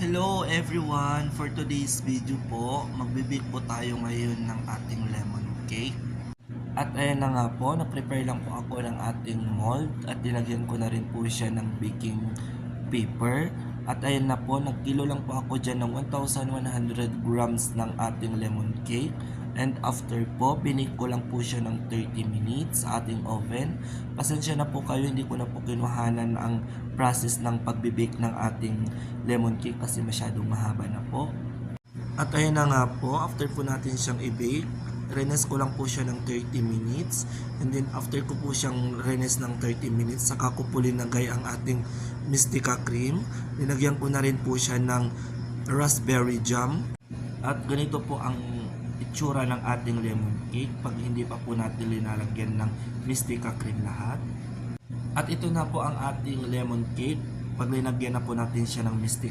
Hello everyone! For today's video po, magbibake po tayo ngayon ng ating lemon cake. At ayan na nga po, na-prepare lang po ako ng ating mold at dinagyan ko na rin po siya ng baking paper. At ayan na po, nagkilo lang po ako dyan ng 1,100 grams ng ating lemon cake. And after po, binake ko lang po siya ng 30 minutes sa ating oven. Pasensya na po kayo, hindi ko na po kinuhanan ang process ng pagbibake ng ating lemon cake kasi masyadong mahaba na po. At ayan na nga po, after po natin siyang i-bake, renes ko lang po siya ng 30 minutes. And then after ko po siyang renes ng 30 minutes, saka ko po linagay ang ating Mystica cream. Linagyan ko na rin po siya ng raspberry jam. At ganito po ang itsura ng ating lemon cake pag hindi pa po natin linalagyan ng Mystica cream lahat. At ito na po ang ating lemon cake pag linagyan na po natin siya ng Mystica